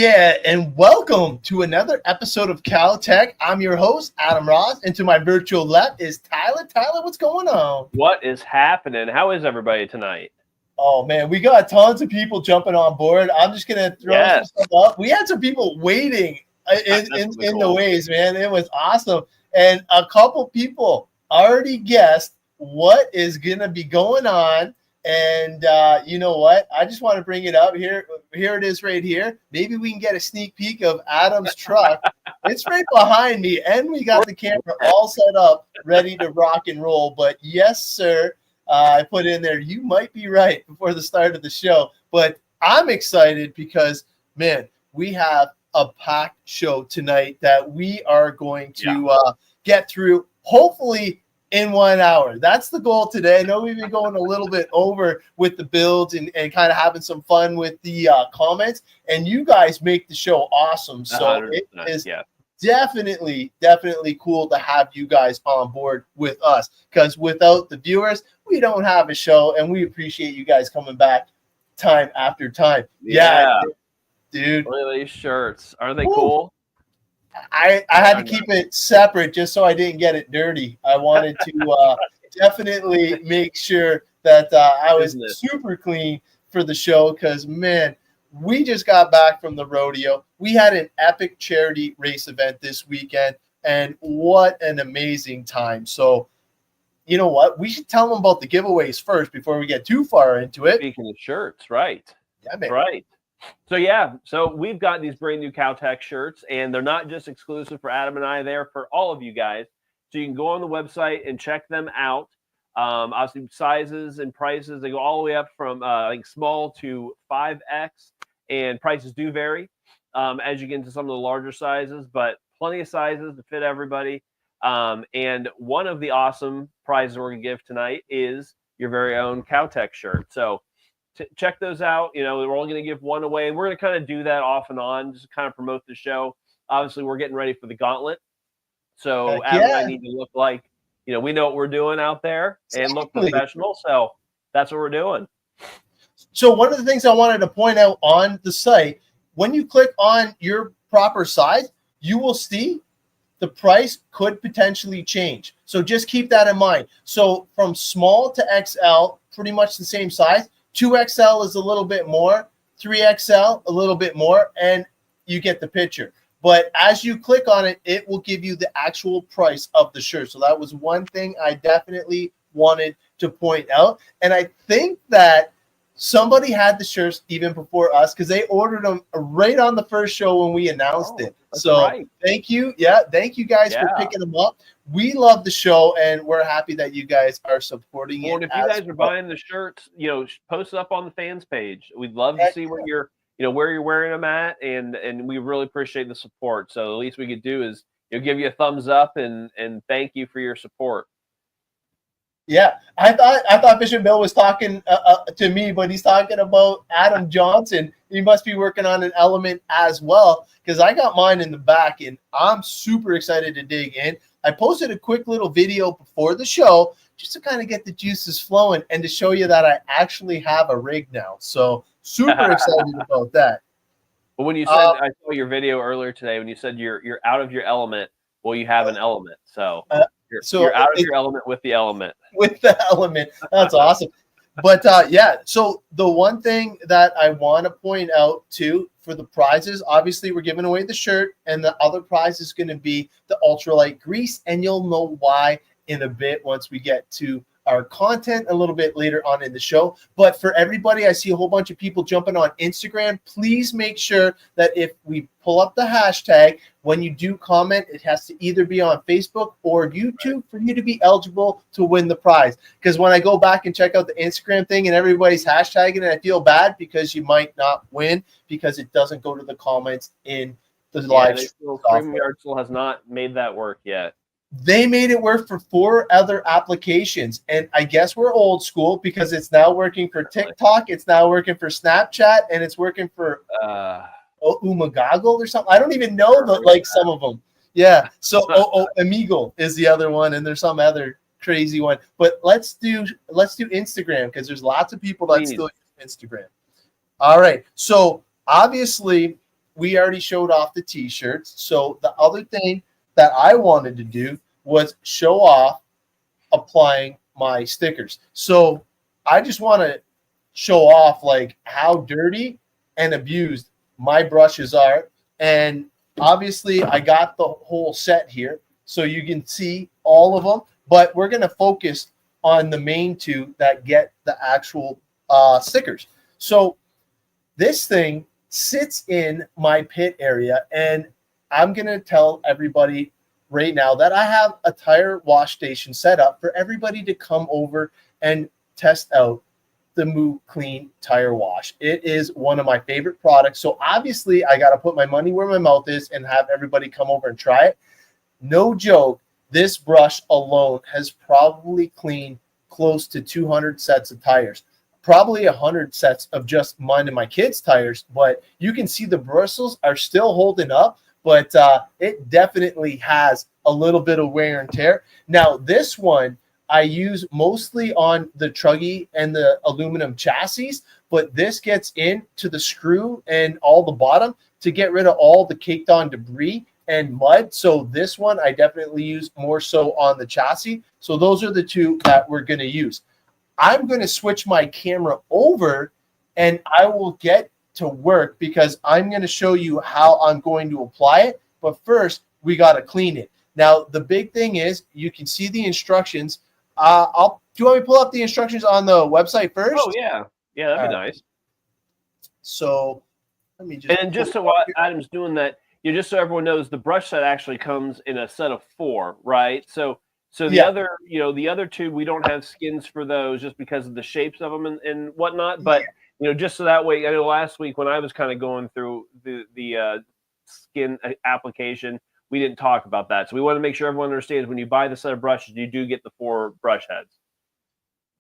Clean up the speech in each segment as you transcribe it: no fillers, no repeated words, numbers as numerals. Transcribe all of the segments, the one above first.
yeah, and welcome to another episode of Cowtech. I'm your host, Adam Ross, and to my virtual left is Tyler. Tyler, what's going on? What is happening? How is everybody tonight? Oh, man, we got tons of people jumping on board. I'm just going to throw some stuff up. We had some people waiting in the ways, man. It was awesome. And a couple people already guessed what is going to be going on. And you know what? I just want to bring it up here. Here it is right here. Maybe we can get a sneak peek of Adam's truck. It's right behind me, and we got the camera all set up, ready to rock and roll. But yes, sir, I put in there, you might be right before the start of the show. But I'm excited because, man, we have a packed show tonight that we are going to get through, hopefully, in 1 hour. That's the goal today. I know we've been going a little bit over with the builds and kind of having some fun with the comments, and you guys make the show awesome. So it is definitely cool to have you guys on board with us, because without the viewers, we don't have a show, and we appreciate you guys coming back time after time. Yeah dude. Look at these shirts. Aren't they cool? I had to keep it separate just so I didn't get it dirty. I wanted to definitely make sure that I was super clean for the show, because, man, we just got back from the rodeo. We had an epic charity race event this weekend, and what an amazing time. So, you know what? We should tell them about the giveaways first before we get too far into it. Speaking of shirts, right. Yeah, man. Right. So we've got these brand new Cowtech shirts, and they're not just exclusive for Adam and I. They're for all of you guys. So you can go on the website and check them out. Obviously, sizes and prices, they go all the way up from I think small to 5X, and prices do vary as you get into some of the larger sizes, but plenty of sizes to fit everybody. And one of the awesome prizes we're going to give tonight is your very own Cowtech shirt. So check those out. You know, we're only going to give one away. We're going to kind of do that off and on, just to kind of promote the show. Obviously, we're getting ready for the Gauntlet. So Adam and I need to look like, you know, we know what we're doing out there and look professional. So that's what we're doing. So one of the things I wanted to point out on the site, when you click on your proper size, you will see the price could potentially change. So just keep that in mind. So from small to XL, pretty much the same size. 2XL is a little bit more, 3XL a little bit more, and you get the picture. But as you click on it, it will give you the actual price of the shirt. So that was one thing I definitely wanted to point out. And I think that somebody had the shirts even before us, because they ordered them right on the first show when we announced it. So thank you. Yeah, thank you guys for picking them up. We love the show, and we're happy that you guys are supporting it. And if you guys are buying the shirts, you know, post it up on the fans page. We'd love to see where you're wearing them at, and we really appreciate the support. So the least we could do is, you know, give you a thumbs up and thank you for your support. Yeah, I thought Bishop Bill was talking to me, but he's talking about Adam Johnson. He must be working on an element as well, because I got mine in the back, and I'm super excited to dig in. I posted a quick little video before the show just to kind of get the juices flowing and to show you that I actually have a rig now. So super excited about that. But when you said, I saw your video earlier today, when you said you're out of your element, well, you have an element. So you're out of your element with the element. With the element. That's awesome. But so the one thing that I want to point out too for the prizes, obviously we're giving away the shirt, and the other prize is going to be the ultralight grease, and you'll know why in a bit once we get to our content a little bit later on in the show. But for everybody, I see a whole bunch of people jumping on Instagram. Please make sure that if we pull up the hashtag, when you do comment, it has to either be on Facebook or YouTube for you to be eligible to win the prize. Because when I go back and check out the Instagram thing and everybody's hashtagging it, I feel bad because you might not win because it doesn't go to the comments in the live stream. StreamYard still has not made that work yet. They made it work for 4 other applications, and I guess we're old school because it's now working for TikTok, it's now working for Snapchat, and it's working for Umagoggle or something. I don't even know some of them. Yeah. So Amigo is the other one, and there's some other crazy one. But let's do Instagram, because there's lots of people that still use Instagram. All right. So obviously, we already showed off the t-shirts. So the other thing that I wanted to do was show off applying my stickers. So I just want to show off like how dirty and abused my brushes are. And obviously I got the whole set here so you can see all of them, but we're going to focus on the main two that get the actual stickers. So this thing sits in my pit area, and I'm going to tell everybody right now that I have a tire wash station set up for everybody to come over and test out the Moo Clean tire wash. It is one of my favorite products. So obviously I got to put my money where my mouth is and have everybody come over and try it. No joke. This brush alone has probably cleaned close to 200 sets of tires, probably 100 sets of just mine and my kids' tires. But you can see the bristles are still holding up, but it definitely has a little bit of wear and tear. Now, this one I use mostly on the truggy and the aluminum chassis, but this gets into the screw and all the bottom to get rid of all the caked on debris and mud. So this one I definitely use more so on the chassis. So those are the two that we're going to use. I'm going to switch my camera over and I will get to work because I'm going to show you how I'm going to apply it. But first, we got to clean it. Now, the big thing is you can see the instructions. Do you want me to pull up the instructions on the website first? Oh, yeah. Yeah, that'd be nice. So let me just. And just so while Adam's doing that, just so everyone knows, the brush set actually comes in a set of 4, right? So the other, the other two, we don't have skins for those just because of the shapes of them and whatnot. But just so that way, I know last week when I was kind of going through the skin application, we didn't talk about that. So we want to make sure everyone understands when you buy the set of brushes, you do get the 4 brush heads.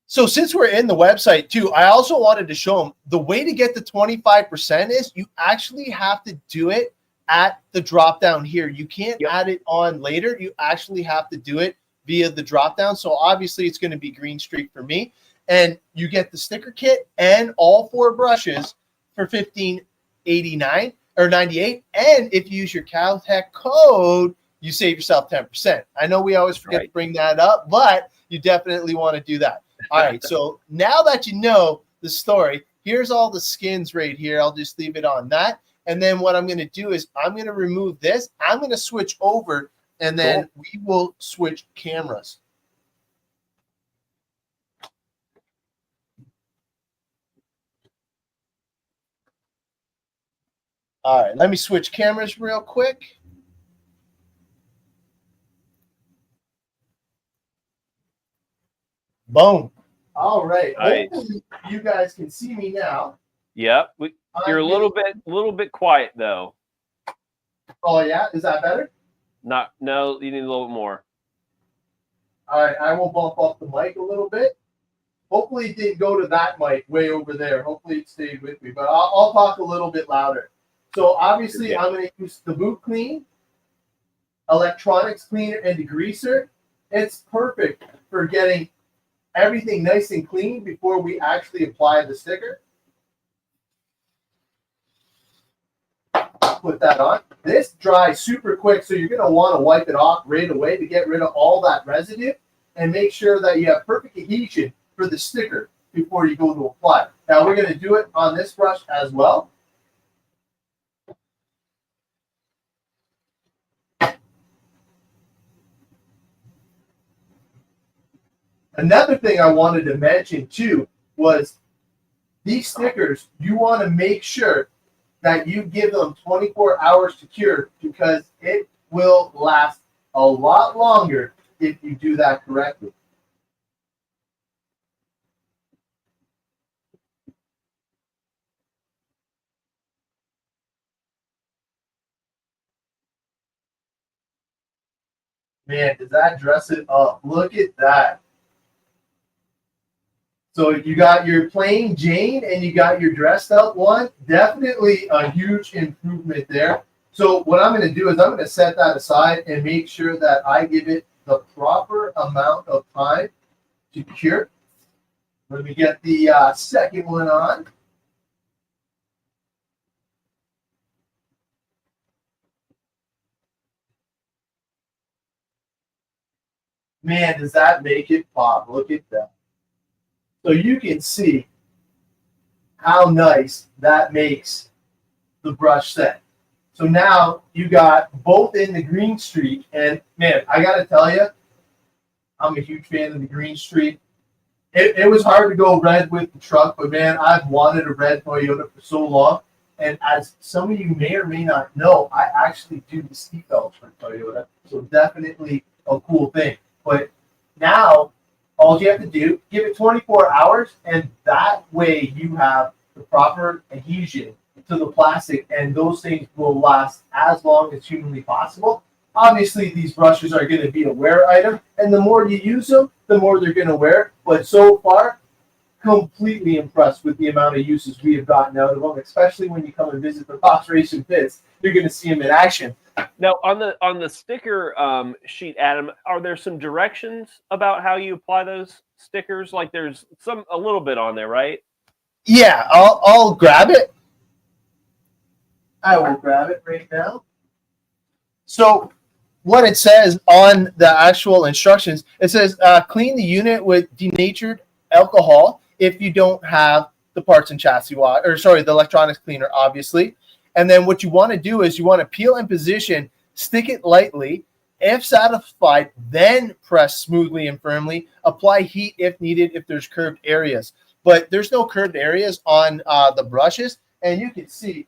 So since we're in the website too, I also wanted to show them the way to get the 25% is you actually have to do it at the drop down here. You can't add it on later. You actually have to do it via the drop down. So obviously it's going to be Green Streak for me. And you get the sticker kit and all 4 brushes for $15.89 or $98. And if you use your Cowtech code, you save yourself 10%. I know we always forget to bring that up, but you definitely want to do that. All right. So now that you know the story, here's all the skins right here. I'll just leave it on that. And then what I'm going to do is I'm going to remove this. I'm going to switch over, and then we will switch cameras. All right, let me switch cameras real quick. Boom. All right. Nice. Hopefully you guys can see me now. Yep. You're a little bit quiet though. Oh yeah, is that better? No, you need a little bit more. All right, I will bump up the mic a little bit. Hopefully it didn't go to that mic way over there. Hopefully it stayed with me, but I'll talk a little bit louder. So obviously I'm going to use the Moo Clean, electronics cleaner, and degreaser. It's perfect for getting everything nice and clean before we actually apply the sticker. Put that on. This dries super quick, so you're going to want to wipe it off right away to get rid of all that residue and make sure that you have perfect adhesion for the sticker before you go to apply. Now we're going to do it on this brush as well. Another thing I wanted to mention too was these stickers, you want to make sure that you give them 24 hours to cure because it will last a lot longer if you do that correctly. Man, does that dress it up? Look at that. So you got your plain Jane and you got your dressed up one. Definitely a huge improvement there. So what I'm going to do is I'm going to set that aside and make sure that I give it the proper amount of time to cure. Let me get the second one on. Man, does that make it pop? Look at that. So you can see how nice that makes the brush set. So now you got both in the green streak, and man, I got to tell you, I'm a huge fan of the green streak. It was hard to go red with the truck, but man, I've wanted a red Toyota for so long. And as some of you may or may not know, I actually do the seatbelts for Toyota, so definitely a cool thing. But now, all you have to do, give it 24 hours, and that way you have the proper adhesion to the plastic, and those things will last as long as humanly possible. Obviously, these brushes are going to be a wear item, and the more you use them, the more they're going to wear. But so far, completely impressed with the amount of uses we have gotten out of them, especially when you come and visit the Pops Racing pits. You're going to see them in action. Now, on the sticker sheet, Adam, are there some directions about how you apply those stickers? Like there's a little bit on there, right? Yeah, I'll grab it. I will grab it right now. So what it says on the actual instructions, it says clean the unit with denatured alcohol if you don't have the parts and chassis wash, or sorry, the electronics cleaner, obviously. And then what you want to do is you want to peel in position, stick it lightly. If satisfied, then press smoothly and firmly. Apply heat if needed if there's curved areas. But there's no curved areas on the brushes, and you can see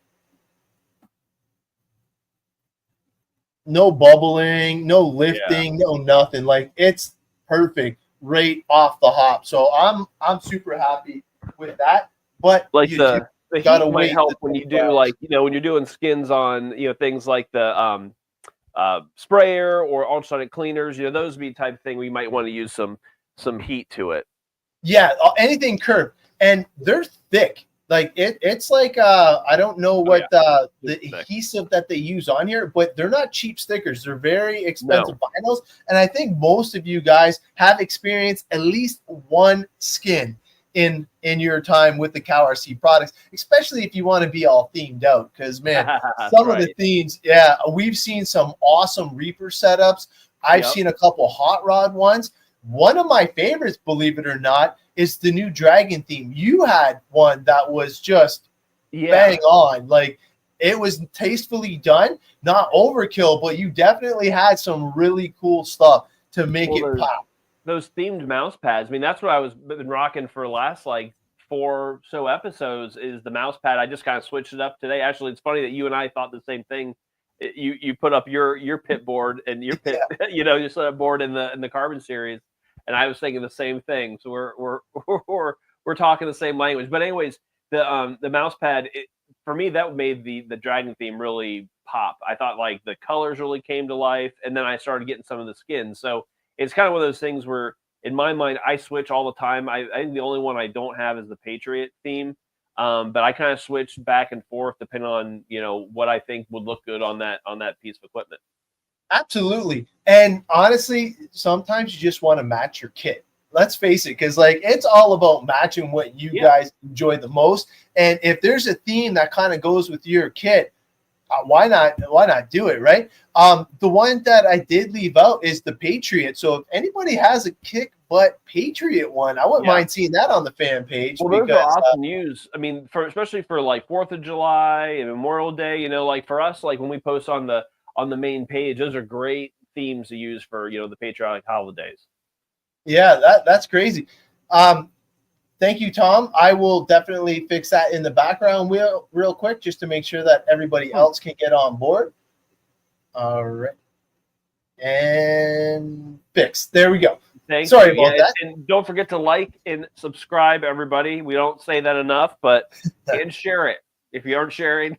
no bubbling, no lifting, no nothing. Like it's perfect right off the hop. So I'm super happy with that. But like the heat might help when you do like when you're doing skins on things like the sprayer or ultrasonic cleaners. Those would be the type of thing we might want to use some heat to it. Yeah, anything curved, and they're thick. Like it's like I don't know what the adhesive that they use on here, but they're not cheap stickers. They're very expensive vinyls, and I think most of you guys have experienced at least one skin in your time with the Cowrc products, especially if you want to be all themed out. Because man, some of the themes, we've seen some awesome Reaper setups. I've seen a couple hot rod ones. One of my favorites, believe it or not, is the new Dragon theme. You had one that was just bang on. Like it was tastefully done, not overkill, but you definitely had some really cool stuff to make it pop. Those themed mouse pads. I mean, that's what I was been rocking for the last like 4 or so episodes is the mouse pad. I just kind of switched it up today. Actually, it's funny that you and I thought the same thing. You put up your pit board and your pit, you set a board in the Carbon series. And I was thinking the same thing. So we're talking the same language. But anyways, the mouse pad for me that made the Dragon theme really pop. I thought like the colors really came to life, and then I started getting some of the skins. So it's kind of one of those things where in my mind I switch all the time. I think the only one I don't have is the Patriot theme, but I kind of switch back and forth depending on what I think would look good on that piece of equipment. Absolutely. And honestly, sometimes you just want to match your kit. Let's face it, because like it's all about matching what you guys enjoy the most. And if there's a theme that kind of goes with your kit, why not do it, right? The one that I did leave out is the Patriot. So if anybody has a kick butt Patriot one, I wouldn't mind seeing that on the fan page. Well, those are awesome news. I mean, especially for like 4th of July and Memorial Day, like for us, like when we post on the main page, those are great themes to use for the patriotic holidays. Yeah, that's crazy. Thank you, Tom. I will definitely fix that in the background real quick just to make sure that everybody else can get on board. All right. And fix. There we go. Sorry about that. And don't forget to like and subscribe, everybody. We don't say that enough, but and share it. If you aren't sharing,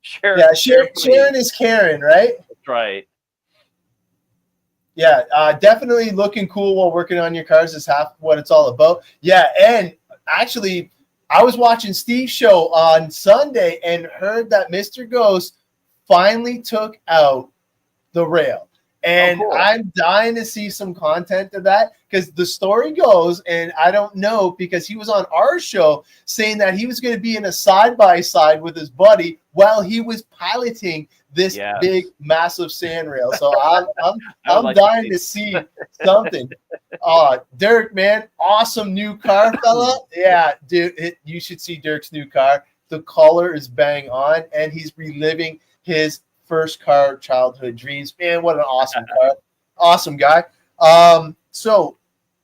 share it. Yeah, sharing is caring, right? That's right. Yeah, definitely looking cool while working on your cars is half what it's all about. Yeah, and actually, I was watching Steve's show on Sunday and heard that Mr. Ghost finally took out the rail. And cool. I'm dying to see some content of that because the story goes, and I don't know because he was on our show saying that he was going to be in a side-by-side with his buddy while he was piloting this big, massive sand rail. So I'm dying to see something. Dirk, man, awesome new car, fella. Yeah, dude, you should see Dirk's new car. The color is bang on, and he's reliving his first car childhood dreams. Man, what an awesome car. Awesome guy. So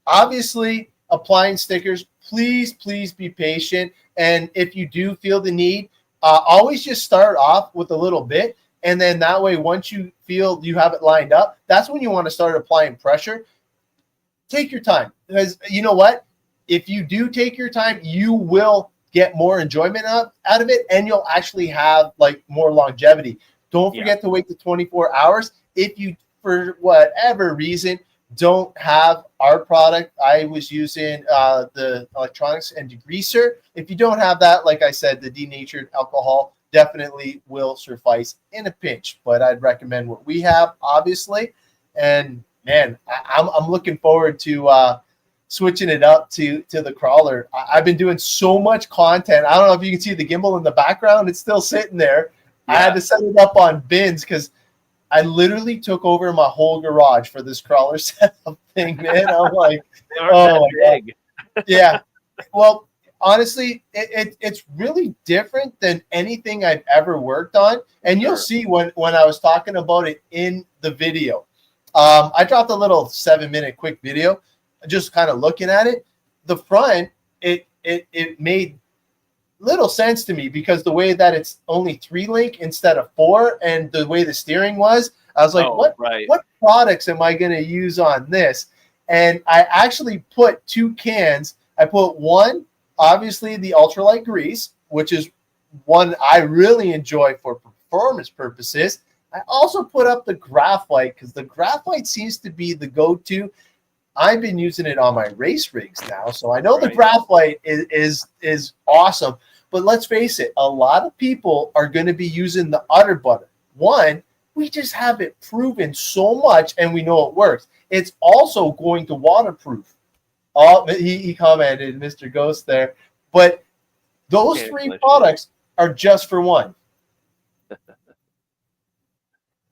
obviously applying stickers, please be patient. And if you do feel the need, always just start off with a little bit. And then that way, once you feel you have it lined up, that's when you want to start applying pressure. Take your time, because you know what? If you do take your time, you will get more enjoyment out of it, and you'll actually have like more longevity. Don't forget to wait the 24 hours. If you, for whatever reason, don't have our product, I was using the electronics and degreaser. If you don't have that, like I said, the denatured alcohol definitely will suffice in a pinch. But I'd recommend what we have, obviously. And man, I'm looking forward to switching it up to the crawler. I've been doing so much content. I don't know if you can see the gimbal in the background. It's still sitting there. Yeah. I had to set it up on bins because I literally took over my whole garage for this crawler setup thing, man. I'm like, oh my God. Yeah. Well, honestly, it's really different than anything I've ever worked on. And you'll see when I was talking about it in the video. I dropped a little 7-minute quick video, just kind of looking at it. The front, it made little sense to me because the way that it's only 3-link instead of 4, and the way the steering was, I was like, what products am I going to use on this? And I actually put 2 cans. I put one, obviously the ultralight grease, which is one I really enjoy for performance purposes. I also put up the graphite because the graphite seems to be the go-to. I've been using it on my race rigs now, so I know the graphite is awesome. But let's face it, a lot of people are going to be using the Udder Butter. One, we just have it proven so much, and we know it works. It's also going to waterproof. Oh, he commented, Mr. Ghost there. But those 3 products are just for one.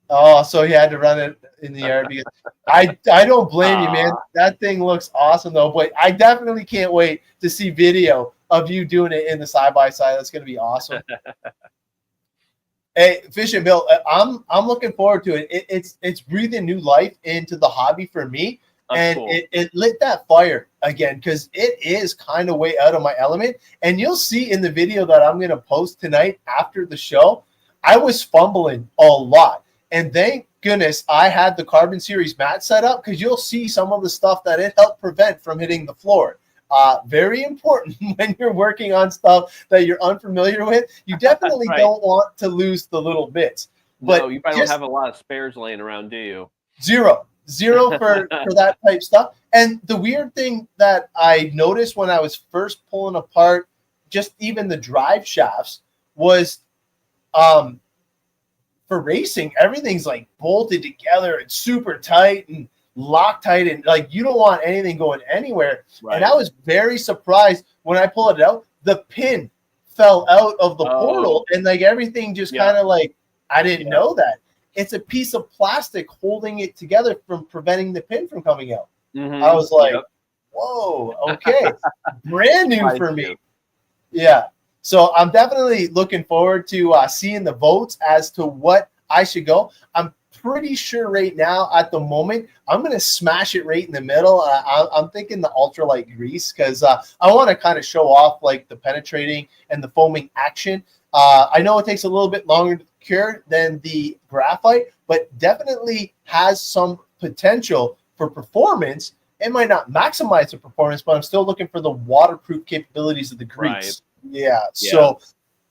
Oh, so he had to run it in the air because I don't blame you, man. That thing looks awesome though. But I definitely can't wait to see video of you doing it in the side-by-side. That's gonna be awesome. Hey, Fish and Bill, I'm looking forward to it. It's breathing new life into the hobby for me. And cool. it lit that fire again because it is kind of way out of my element. And you'll see in the video that I'm gonna post tonight after the show, I was fumbling a lot. And thank goodness I had the Carbon Series mat set up because you'll see some of the stuff that it helped prevent from hitting the floor. Very important when you're working on stuff that you're unfamiliar with. You definitely don't want to lose the little bits. But no, you probably don't have a lot of spares laying around, do you? Zero for that type stuff. And the weird thing that I noticed when I was first pulling apart just even the drive shafts was for racing, everything's like bolted together and super tight and Loctite, and like you don't want anything going anywhere. Right. And I was very surprised when I pulled it out. The pin fell out of the portal, and like everything just kind of like I didn't know that. It's a piece of plastic holding it together from preventing the pin from coming out. Mm-hmm. I was like, whoa, okay. Brand new for me. Yeah. So I'm definitely looking forward to seeing the votes as to what I should go. I'm pretty sure right now at the moment, I'm going to smash it right in the middle. I'm thinking the ultralight grease because I want to kind of show off like the penetrating and the foaming action. I know it takes a little bit longer to cure than the graphite, but definitely has some potential for performance. It might not maximize the performance, but I'm still looking for the waterproof capabilities of the grease. Right. Yeah. So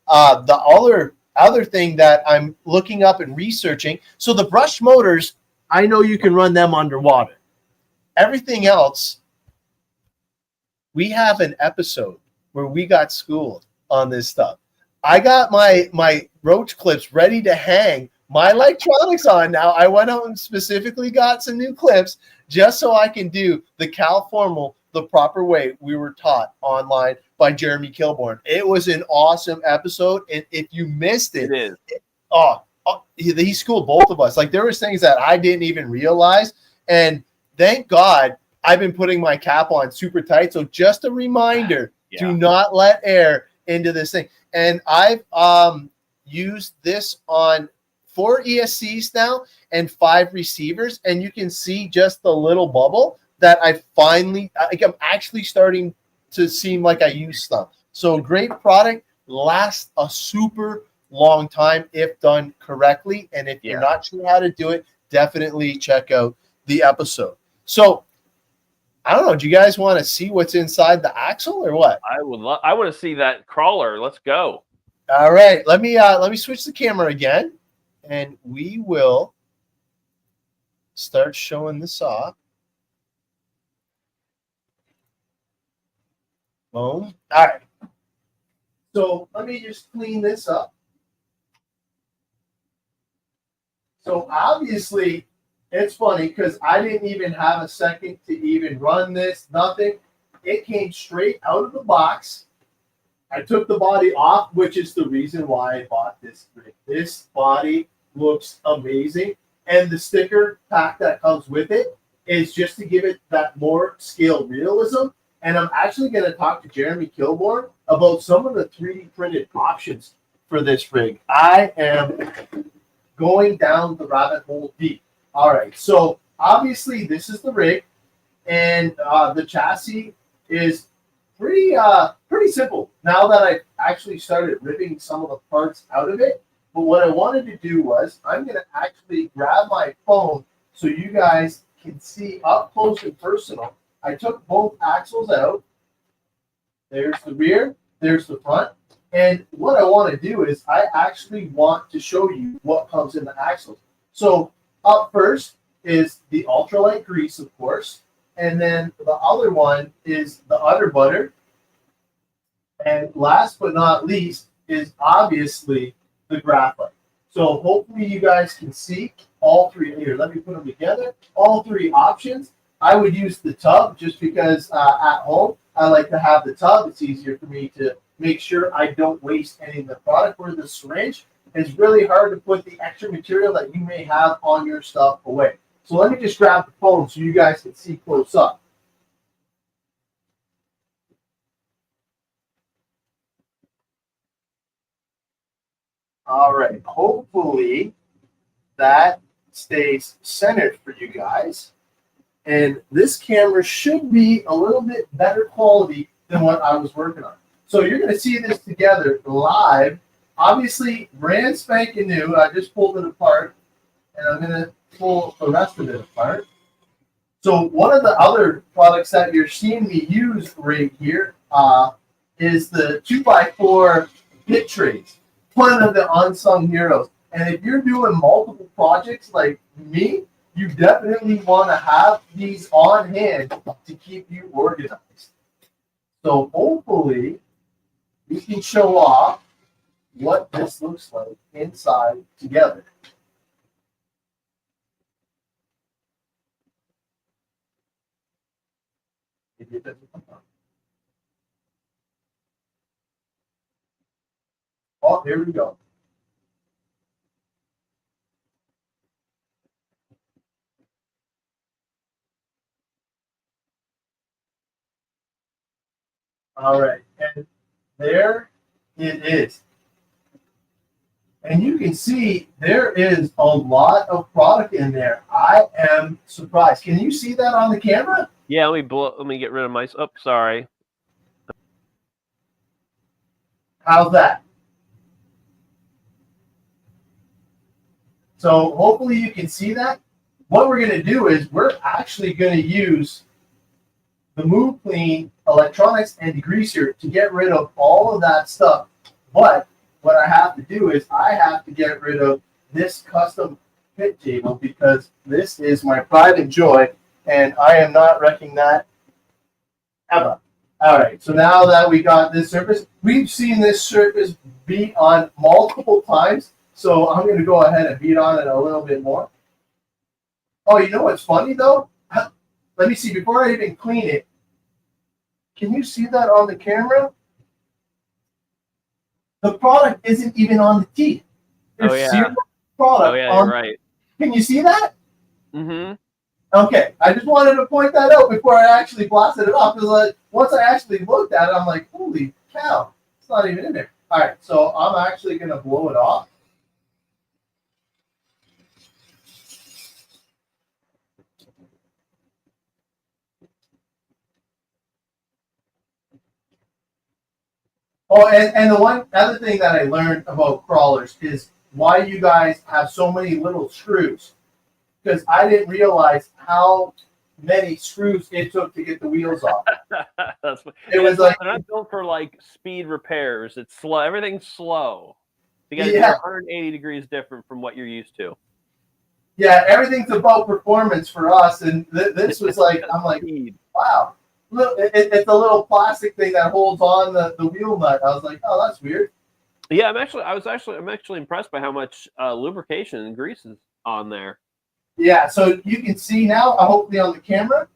the other thing that I'm looking up and researching, so the brushed motors, I know you can run them underwater. Everything else, we have an episode where we got schooled on this stuff. I got my roach clips ready to hang my electronics on now. I went out and specifically got some new clips just so I can do the Cal Formal the proper way we were taught online by Jeremy Kilborn. It was an awesome episode, and if you missed it, he schooled both of us. Like there was things that I didn't even realize. And thank God I've been putting my cap on super tight. So just a reminder, do not let air into this thing. And I've used this on 4 ESCs now and 5 receivers. And you can see just the little bubble that I'm actually starting to seem like I use stuff. So great product, lasts a super long time if done correctly. And if you're not sure how to do it, definitely check out the episode. So I don't know. Do you guys want to see what's inside the axle or what? I want to see that crawler. Let's go. All right. Let me switch the camera again, and we will start showing this off. Boom. All right. So let me just clean this up. So obviously, it's funny because I didn't even have a second to even run this, nothing. It came straight out of the box. I took the body off, which is the reason why I bought this rig. This body looks amazing. And the sticker pack that comes with it is just to give it that more scale realism. And I'm actually going to talk to Jeremy Kilborn about some of the 3D printed options for this rig. I am going down the rabbit hole deep. All right, so obviously this is the rig, and the chassis is pretty simple. Now that I've actually started ripping some of the parts out of it, but what I wanted to do was I'm going to actually grab my phone so you guys can see up close and personal. I took both axles out. There's the rear, there's the front. And what I want to do is I actually want to show you what comes in the axles. So up first is the ultralight grease, of course. And then the other one is the Udder Butter. And last but not least is obviously the graphite. So hopefully you guys can see all three. Here, let me put them together. All 3 options. I would use the tub just because at home I like to have the tub. It's easier for me to make sure I don't waste any of the product. Where the syringe is really hard to put the extra material that you may have on your stuff away. So let me just grab the phone so you guys can see close up. All right, hopefully that stays centered for you guys. And this camera should be a little bit better quality than what I was working on. So you're going to see this together live. Obviously, brand spanking new. I just pulled it apart, and I'm going to pull the rest of it apart. So one of the other products that you're seeing me use right here is the 2x4 pit trays. One of the unsung heroes. And if you're doing multiple projects like me, you definitely want to have these on hand to keep you organized. So hopefully we can show off what this looks like inside together. Oh, here we go. All right, and there it is. And you can see there is a lot of product in there. I am surprised. Can you see that on the camera? Yeah, let me get rid of my. Oh, sorry. How's that? So hopefully you can see that. What we're going to do is we're actually going to use the Moo Clean electronics and degreaser to get rid of all of that stuff. But what I have to do is I have to get rid of this custom pit table because this is my pride and joy, and I am not wrecking that ever. All right, so now that we got this surface, we've seen this surface beat on multiple times, so I'm going to go ahead and beat on it a little bit more. Oh, you know what's funny, though? Let me see, before I even clean it, can you see that on the camera? The product isn't even on the teeth. There's zero product. Oh yeah, you're right. Can you see that? Mm-hmm. Okay, I just wanted to point that out before I actually blasted it off, because like, once I actually looked at it, I'm like, holy cow, it's not even in there. All right, so I'm actually going to blow it off. Oh, and the one other thing that I learned about crawlers is why you guys have so many little screws. Because I didn't realize how many screws it took to get the wheels off. It was like they're not built for like speed repairs. It's slow. Everything's slow. You got to be 180 degrees different from what you're used to. Yeah, everything's about performance for us, and this was like, I'm like, wow. Look, it's a little plastic thing that holds on the wheel nut. I was like, oh, that's weird. Yeah, I'm actually impressed by how much lubrication and grease is on there. Yeah, so you can see now, hopefully on the camera,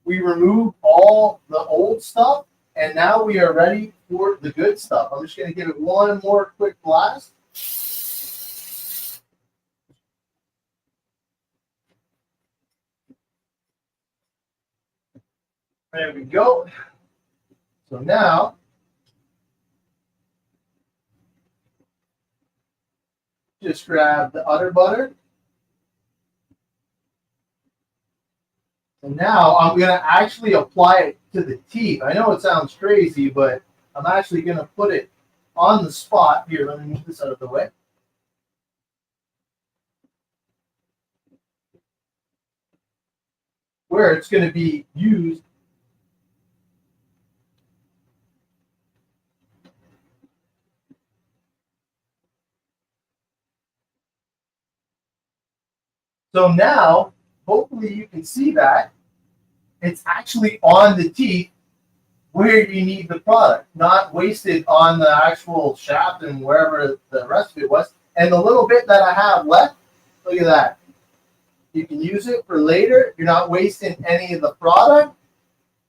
we removed all the old stuff, and now we are ready for the good stuff. I'm just going to give it one more quick blast. There we go. So now, just grab the Udder Butter. And now I'm going to actually apply it to the teeth. I know it sounds crazy, but I'm actually going to put it on the spot. Here, let me move this out of the way. Where it's going to be used. So now, hopefully you can see that it's actually on the teeth where you need the product, not wasted on the actual shaft and wherever the rest of it was. And the little bit that I have left, look at that. You can use it for later. You're not wasting any of the product,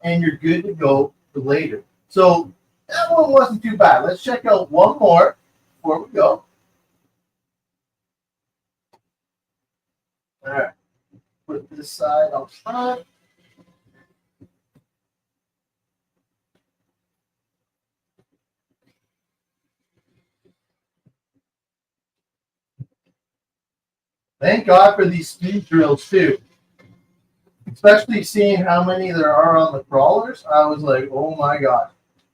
and you're good to go for later. So that one wasn't too bad. Let's check out one more before we go. All right. Put this side up front. Thank God for these speed drills too. Especially seeing how many there are on the crawlers, I was like, oh my God.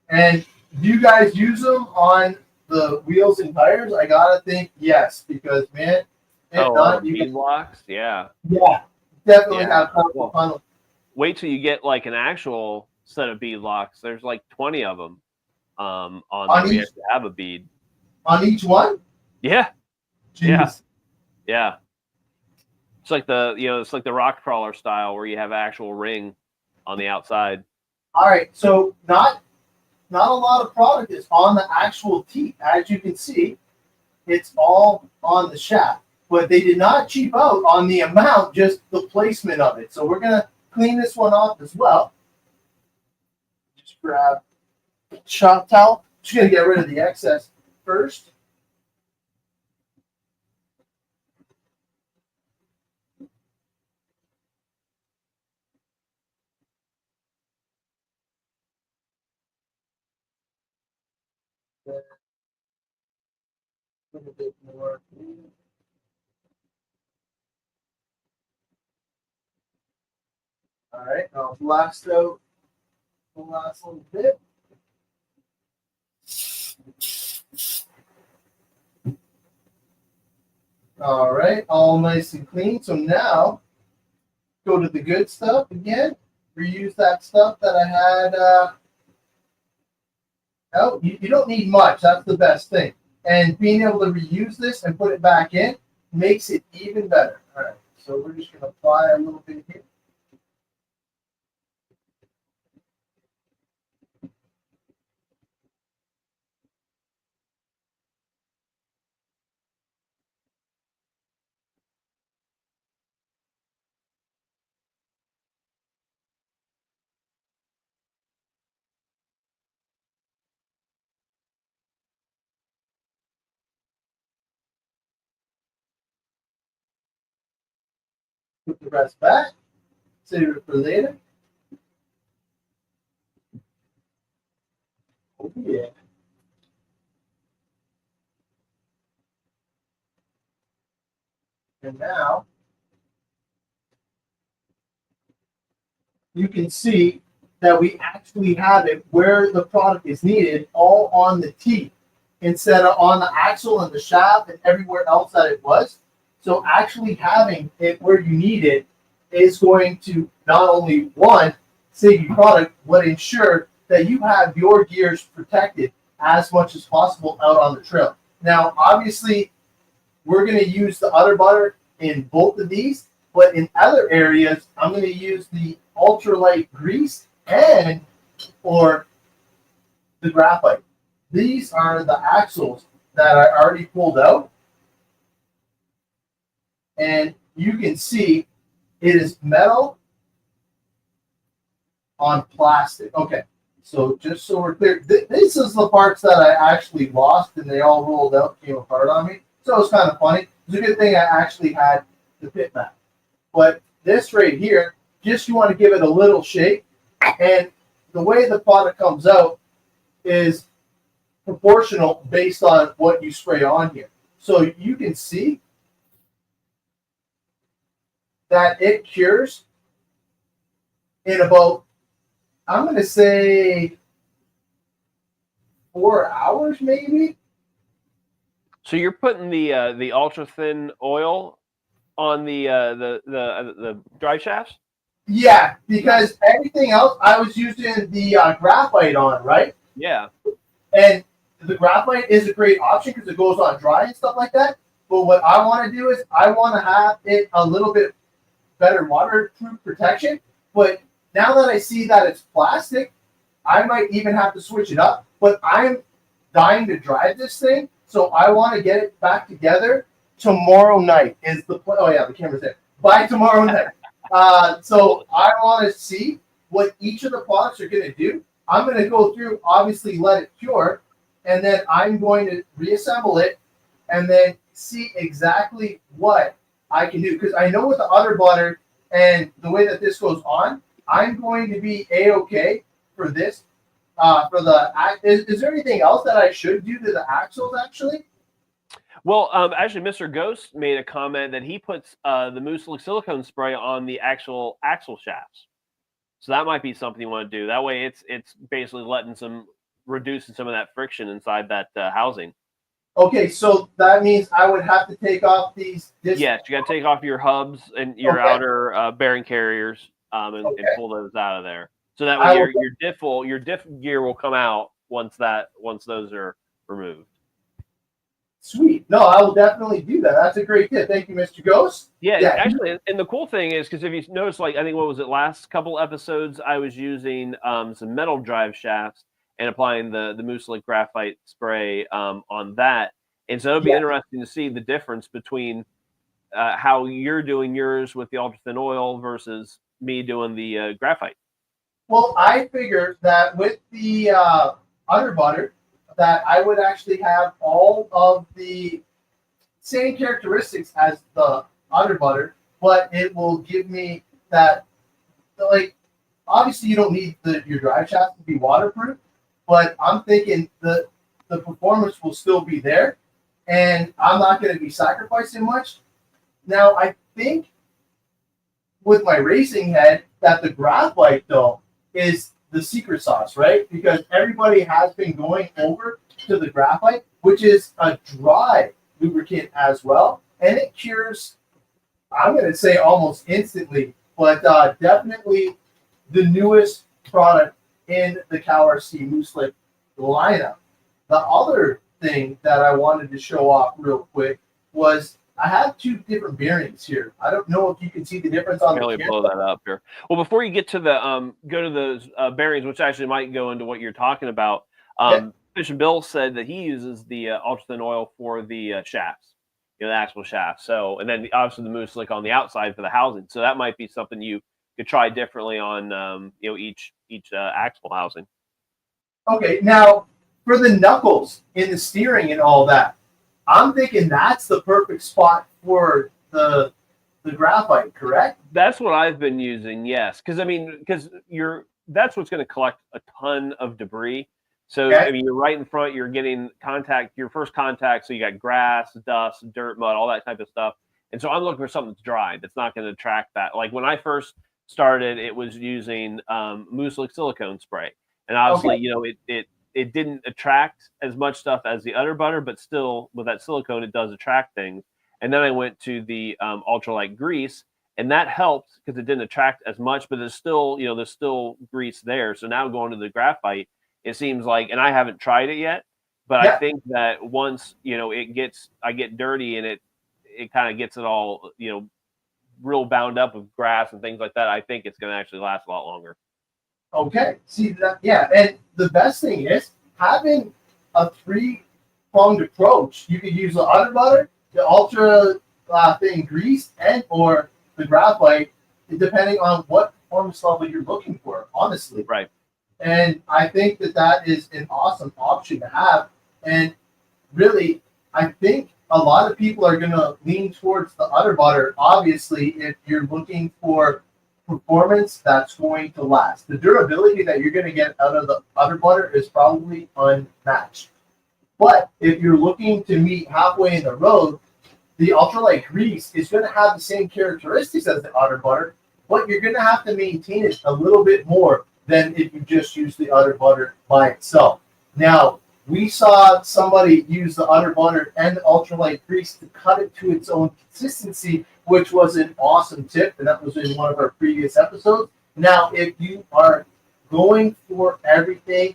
And do you guys use them on the wheels and tires? I gotta think yes, because man, bead blocks, yeah. Yeah, definitely have fun. Wait till you get like an actual set of bead locks. There's like 20 of them on there. You have to have a bead. On each one? Yeah. Jeez. Yeah. It's like the rock crawler style where you have actual ring on the outside. All right, so not a lot of product is on the actual teeth. As you can see, it's all on the shaft. But they did not cheap out on the amount, just the placement of it. So we're going to clean this one off as well. Just grab a shop towel. Just going to get rid of the excess first. A little bit more. All right, I'll blast out the last little bit. All right, all nice and clean. So now, go to the good stuff again. Reuse that stuff that I had. You don't need much. That's the best thing. And being able to reuse this and put it back in makes it even better. All right, so we're just going to apply a little bit here. Put the rest back. Save it for later. Oh, yeah. And now you can see that we actually have it where the product is needed, all on the T, instead of on the axle and the shaft and everywhere else that it was. So actually having it where you need it is going to not only, one, save you product, but ensure that you have your gears protected as much as possible out on the trail. Now, obviously, we're going to use the Udder Butter in both of these, but in other areas, I'm going to use the ultralight grease and or the graphite. These are the axles that I already pulled out. And you can see it is metal on plastic. Okay, so just so we're clear, this is the parts that I actually lost and they all rolled out, came apart on me. So it's kind of funny. It's a good thing I actually had the pit map. But this right here, just you want to give it a little shake. And the way the product comes out is proportional based on what you spray on here. So you can see that it cures in about, I'm going to say 4 hours maybe. So you're putting the ultra thin oil on the drive shafts? Yeah, because everything else I was using the graphite on, right? Yeah. And the graphite is a great option because it goes on dry and stuff like that. But what I want to do is I want to have it a little bit better waterproof protection. But now that I see that it's plastic, I might even have to switch it up. But I'm dying to drive this thing, so I want to get it back together tomorrow night. Is the plan? Oh yeah, the camera's there. By tomorrow night. So I want to see what each of the products are going to do. I'm going to go through, obviously let it cure, and then I'm going to reassemble it and then see exactly what I can do. Because I know with the Udder Butter and the way that this goes on, I'm going to be A-okay for this. Is there anything else that I should do to the axles actually? Well, actually, Mr. Ghost made a comment that he puts the Moo silicone spray on the actual axle shafts. So that might be something you want to do. That way, it's basically reducing some of that friction inside that housing. Okay, so that means I would have to take off these. Yes, you got to take off your hubs and your outer bearing carriers and pull those out of there. So that way your diff gear will come out once those are removed. Sweet. No, I will definitely do that. That's a great tip. Thank you, Mr. Ghost. Yeah. Actually, and the cool thing is, because if you notice, like, I think, what was it, last couple episodes, I was using some metal drive shafts and applying the Moo graphite spray on that. And so it'll be interesting to see the difference between how you're doing yours with the ultra thin oil versus me doing the graphite. Well, I figured that with the Udder Butter, that I would actually have all of the same characteristics as the Udder Butter, but it will give me that, like, obviously you don't need your drive shaft to be waterproof, but I'm thinking the performance will still be there, and I'm not going to be sacrificing much. Now, I think with my racing head that the graphite, though, is the secret sauce, right? Because everybody has been going over to the graphite, which is a dry lubricant as well, and it cures, I'm going to say almost instantly, but definitely the newest product in the Cowrc Moo Slick lineup. The other thing that I wanted to show off real quick was I have two different bearings here. I don't know if you can see the difference on the camera. Blow that up here. Well, before you get to the go to those bearings, which actually might go into what you're talking about. Fish and Bill said that he uses the ultra thin oil for the shafts, the axle shafts. So, and then obviously the Moo Slick on the outside for the housing. So that might be something you could try differently on each axle housing. Okay, now for the knuckles in the steering and all that, I'm thinking that's the perfect spot for the the graphite, correct? That's what I've been using, yes. Because that's what's going to collect a ton of debris. So Okay. I mean, you're right in front. You're getting your first contact. So you got grass, dust, dirt, mud, all that type of stuff. And so I'm looking for something that's dry that's not going to attract that. Like when I first started, it was using Moo silicone spray, and obviously, it didn't attract as much stuff as the Udder Butter, but still with that silicone, it does attract things. And then I went to the ultralight grease, and that helped because it didn't attract as much, but there's still grease there. So now going to the graphite, it seems like, and I haven't tried it yet, but I think that once I get dirty and it kind of gets it all real bound up with grass and things like that, I think it's going to actually last a lot longer. Okay, see that, and the best thing is having a 3-pronged approach. You could use the Udder Butter, the ultra thin grease, and or the graphite, depending on what performance level you're looking for, honestly. Right. And I think that is an awesome option to have. And really, I think a lot of people are going to lean towards the Udder Butter, obviously, if you're looking for performance that's going to last. The durability that you're going to get out of the Udder Butter is probably unmatched. But if you're looking to meet halfway in the road, the ultralight grease is going to have the same characteristics as the Udder Butter, but you're going to have to maintain it a little bit more than if you just use the Udder Butter by itself. Now, we saw somebody use the Udder Butter and the ultralight grease to cut it to its own consistency, which was an awesome tip, and that was in one of our previous episodes. Now, if you are going for everything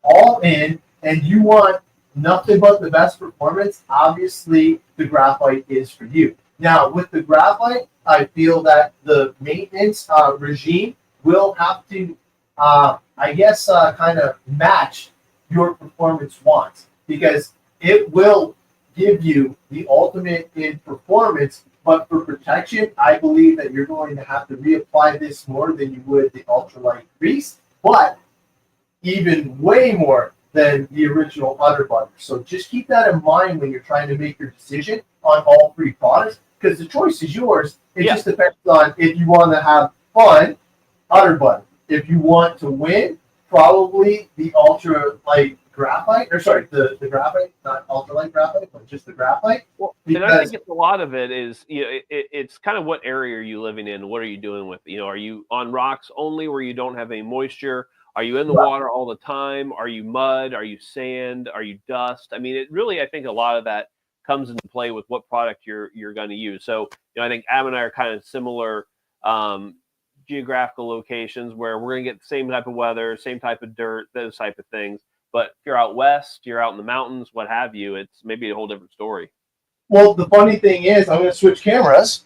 all in and you want nothing but the best performance, obviously the graphite is for you. Now, with the graphite, I feel that the maintenance regime will have to, kind of match your performance wants, because it will give you the ultimate in performance. But for protection, I believe that you're going to have to reapply this more than you would the ultralight grease, but even way more than the original Udder Butter. So just keep that in mind when you're trying to make your decision on all 3 products, because the choice is yours. It just depends on if you want to have fun, Udder Butter. If you want to win, probably the ultralight graphite, the graphite, not ultralight graphite, but just the graphite. Well, and I think a lot of it is, it's kind of what area are you living in? What are you doing with it? Are you on rocks only where you don't have any moisture? Are you in the water all the time? Are you mud? Are you sand? Are you dust? I mean, it really, I think a lot of that comes into play with what product you're going to use. So, I think Adam and I are kind of similar geographical locations where we're going to get the same type of weather, same type of dirt, those type of things. But if you're out west, you're out in the mountains, what have you, it's maybe a whole different story. Well, the funny thing is, I'm going to switch cameras.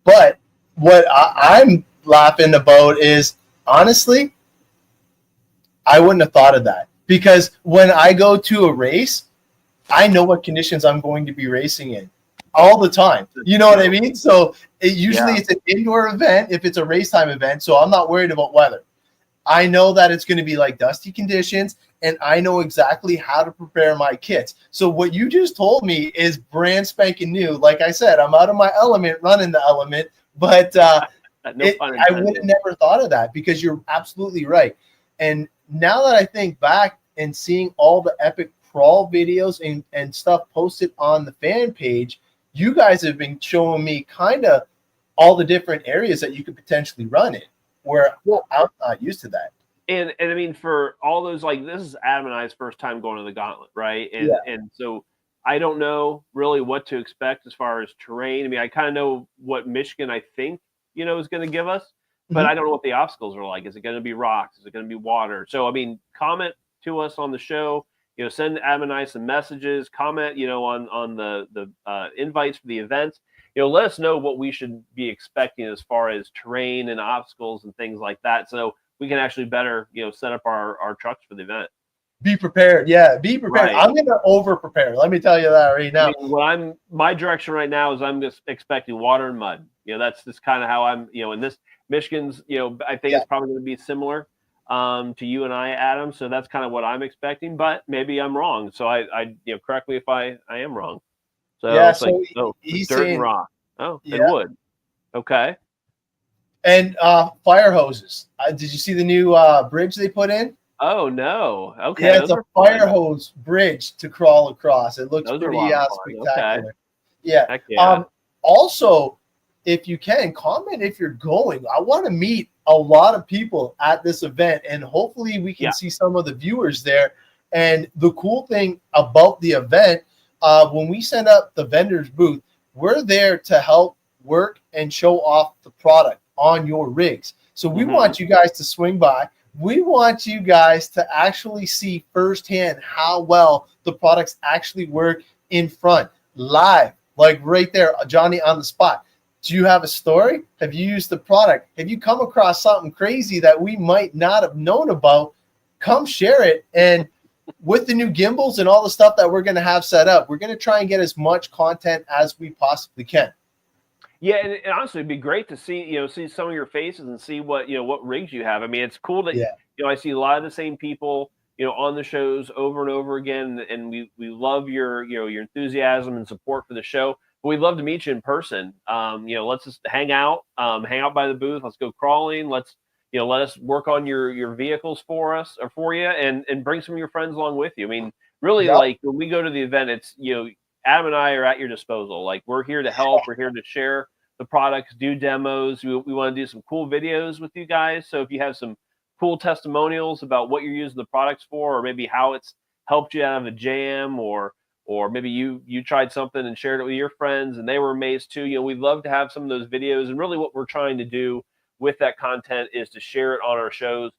But what I'm laughing about is, honestly, I wouldn't have thought of that. Because when I go to a race, I know what conditions I'm going to be racing in all the time. You know what I mean? So it's an indoor event if it's a race time event. So I'm not worried about weather. I know that it's going to be like dusty conditions, and I know exactly how to prepare my kits. So what you just told me is brand spanking new. Like I said, I'm out of my element, running the element, but I would have never thought of that, because you're absolutely right. And now that I think back and seeing all the epic crawl videos and stuff posted on the fan page, you guys have been showing me kind of all the different areas that you could potentially run in, where I'm not used to that. And I mean, for all those, like, this is Adam and I's first time going to the Gauntlet, right? And so I don't know really what to expect as far as terrain. I mean, I kind of know what Michigan, I think, is going to give us, but I don't know what the obstacles are like. Is it going to be rocks? Is it going to be water? So, I mean, comment to us on the show, send Adam and I some messages, comment, on the invites for the events. Let us know what we should be expecting as far as terrain and obstacles and things like that, so we can actually better, set up our trucks for the event. Be prepared. Yeah, be prepared. Right. I'm going to over prepare. Let me tell you that right now. I mean, my direction right now is I'm just expecting water and mud. That's just kind of how I'm, in this Michigan's, I think it's probably going to be similar to you and I, Adam. So that's kind of what I'm expecting, but maybe I'm wrong. So I correct me if I am wrong. So yeah, dirt and rock. Oh, in wood. Okay. And fire hoses. Did you see the new bridge they put in? Oh no. Okay. Yeah, it's a fire hose bridge to crawl across. It looks pretty spectacular. Okay. Yeah. Heck yeah. Also, if you can, comment if you're going. I want to meet a lot of people at this event, and hopefully we can see some of the viewers there. And the cool thing about the event, when we send up the vendor's booth, we're there to help work and show off the product on your rigs. So we want you guys to swing by. We want you guys to actually see firsthand how well the products actually work in front, live, like right there, Johnny, on the spot. Do you have a story? Have you used the product? Have you come across something crazy that we might not have known about? Come share it. And with the new gimbals and all the stuff that we're going to have set up, we're going to try and get as much content as we possibly can. Yeah, and honestly, it'd be great to see some of your faces and see what rigs you have. I mean, it's cool that I see a lot of the same people on the shows over and over again, and we love your enthusiasm and support for the show. But we'd love to meet you in person. Let's just hang out by the booth. Let's go crawling. Let's let us work on your vehicles for you, and bring some of your friends along with you. I mean, really, like when we go to the event, it's Adam and I are at your disposal. Like, we're here to help. We're here to share the products, do demos. We want to do some cool videos with you guys. So if you have some cool testimonials about what you're using the products for, or maybe how it's helped you out of a jam, or maybe you tried something and shared it with your friends and they were amazed too. We'd love to have some of those videos. And really what we're trying to do with that content is to share it on our shows,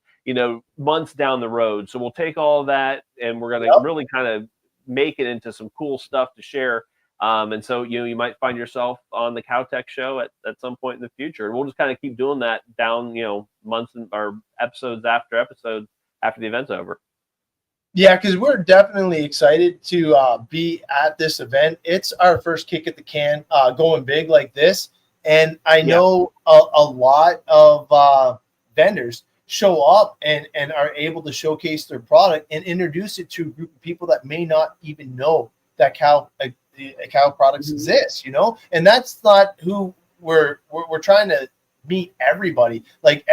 months down the road. So we'll take all of that and we're going to really kind of make it into some cool stuff to share. And so, you might find yourself on the Cowtech show at some point in the future. And we'll just kind of keep doing that down, months or episodes after the event's over. Yeah, because we're definitely excited to be at this event. It's our first kick at the can going big like this. And I know a lot of vendors show up and are able to showcase their product and introduce it to a group of people that may not even know that cow products exist, and that's not who we're trying to meet everybody. Like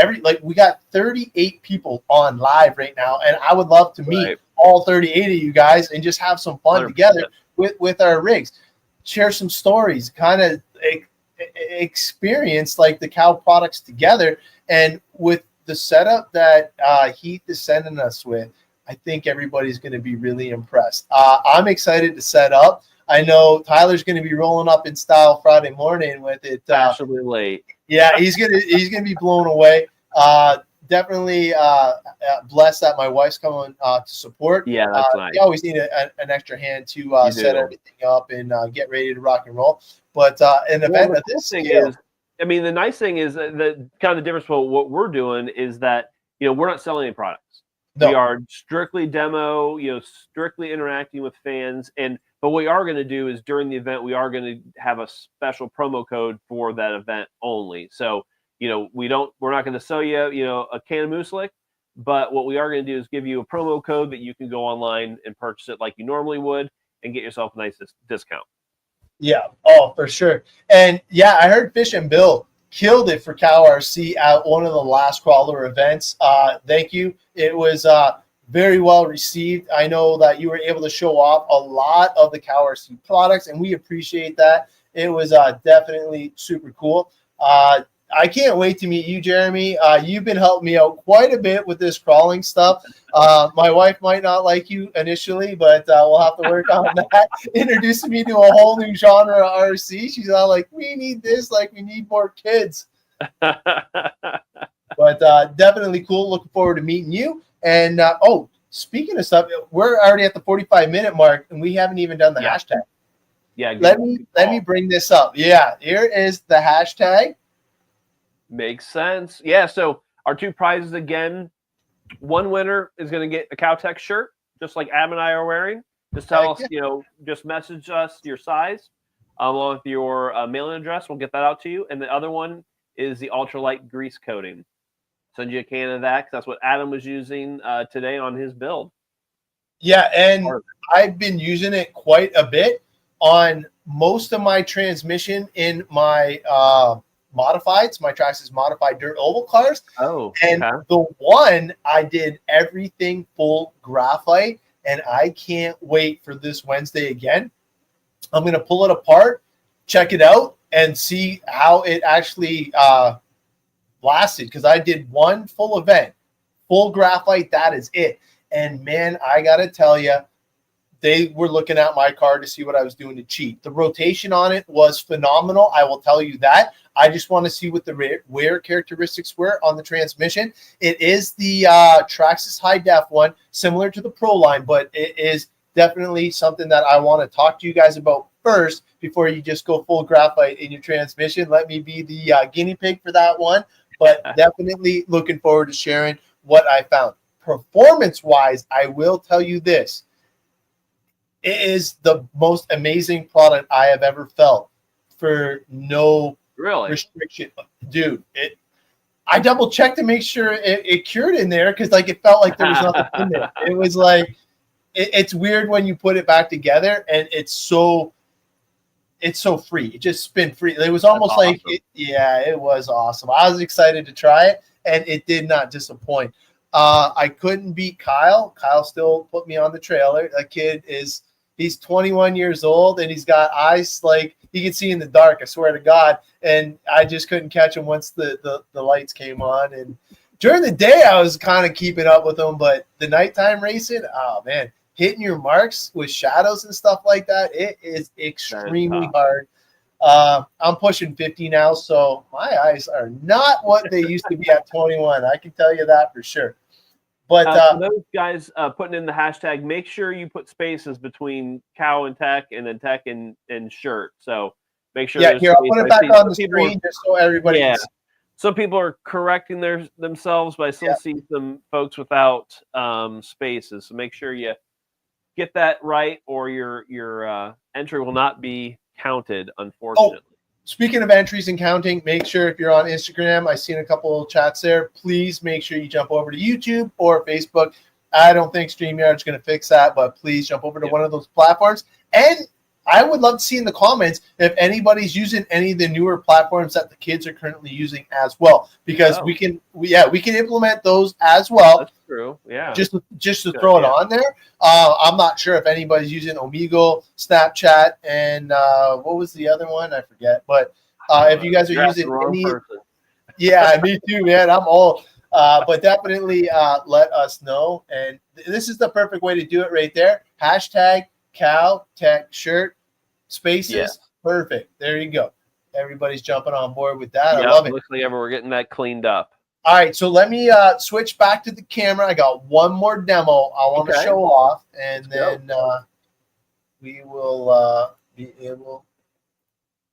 we got 38 people on live right now, and I would love to meet all 38 of you guys and just have some fun 100%. Together with our rigs, share some stories, kind of experience like the cow products together. And with the setup that Heath is sending us with, I think everybody's going to be really impressed. I'm excited to set up. I know Tyler's going to be rolling up in style Friday morning with it. Actually late. Yeah, he's gonna be blown away. Definitely blessed that my wife's coming to support. Yeah, that's nice. You always need an extra hand to set everything up and get ready to rock and roll. But an event of this thing is, I mean, the nice thing is that kind of the difference with what we're doing is that we're not selling any products. No. We are strictly demo, strictly interacting with fans. But what we are going to do is during the event, we are going to have a special promo code for that event only. So, we're not going to sell you, a can of Moose-Lick, but what we are going to do is give you a promo code that you can go online and purchase it like you normally would and get yourself a nice discount. Yeah. Oh, for sure. And yeah, I heard Fish and Bill killed it for Cowrc at one of the last Crawler events. Thank you. It was very well received. I know that you were able to show off a lot of the Cowrc products, and we appreciate that. It was definitely super cool. I can't wait to meet you, Jeremy. You've been helping me out quite a bit with this crawling stuff. My wife might not like you initially, but we'll have to work on that. Introducing me to a whole new genre of RC. She's all like, we need this, like we need more kids. But definitely cool. Looking forward to meeting you. And speaking of stuff, we're already at the 45-minute mark, and we haven't even done the hashtag. Yeah. Let me bring this up. Yeah, here is the hashtag. Makes sense. Yeah. So our two prizes again. One winner is going to get a Cowtech shirt, just like Adam and I are wearing. Just tell us, just message us your size along with your mailing address. We'll get that out to you. And the other one is the ultralight grease coating. Send you a can of that because that's what Adam was using today on his build. Yeah, and I've been using it quite a bit on most of my transmission in my modifieds, my Traxxas modified dirt oval cars. Oh, and the one I did everything full graphite, and I can't wait for this Wednesday again. I'm going to pull it apart, check it out, and see how it actually lasted, because I did one full event, full graphite. That is it. And man, I got to tell you, they were looking at my car to see what I was doing to cheat. The rotation on it was phenomenal. I will tell you that. I just want to see what the wear characteristics were on the transmission. It is the Traxxas high def one, similar to the Pro line, but it is definitely something that I want to talk to you guys about first before you just go full graphite in your transmission. Let me be the guinea pig for that one, but definitely looking forward to sharing what I found. Performance-wise, I will tell you this. It is the most amazing product I have ever felt for no restriction. Dude, I double checked to make sure it cured in there, because like it felt like there was nothing in there. It was like it's weird when you put it back together, and it's so free. It just spin free. It was almost awesome. It was awesome. I was excited to try it, and it did not disappoint. I couldn't beat Kyle. Kyle still put me on the trailer. That kid he's 21 years old, and he's got eyes like he can see in the dark, I swear to God. And I just couldn't catch him once the lights came on. And during the day, I was kind of keeping up with him, but the nighttime racing, oh man, hitting your marks with shadows and stuff like that, it is extremely hard. I'm pushing 50 now, so my eyes are not what they used to be at 21. I can tell you that for sure. But for those guys putting in the hashtag, make sure you put spaces between cow and tech, and then tech and shirt. So make sure. Yeah, here, I'll put it back on the screen just so everybody can see. Some people are correcting themselves, but I still see some folks without spaces. So make sure you get that right, or your entry will not be counted, unfortunately. Oh, speaking of entries and counting, make sure if you're on Instagram, I've seen a couple of chats there, please make sure you jump over to YouTube or Facebook. I don't think StreamYard's going to fix that, but please jump over to one of those platforms. And I would love to see in the comments if anybody's using any of the newer platforms that the kids are currently using as well, because we can implement those as well. That's true. Yeah. Just to throw it on there. I'm not sure if anybody's using Omegle, Snapchat, and what was the other one? I forget. But if you guys are using any, me too, man. I'm old. But definitely let us know. And this is the perfect way to do it right there. Hashtag Cowtech shirt, spaces, perfect. There you go. Everybody's jumping on board with that. I love it. Looks like we're getting that cleaned up. All right, so let me switch back to the camera. I got one more demo I want to show off, and then we will be able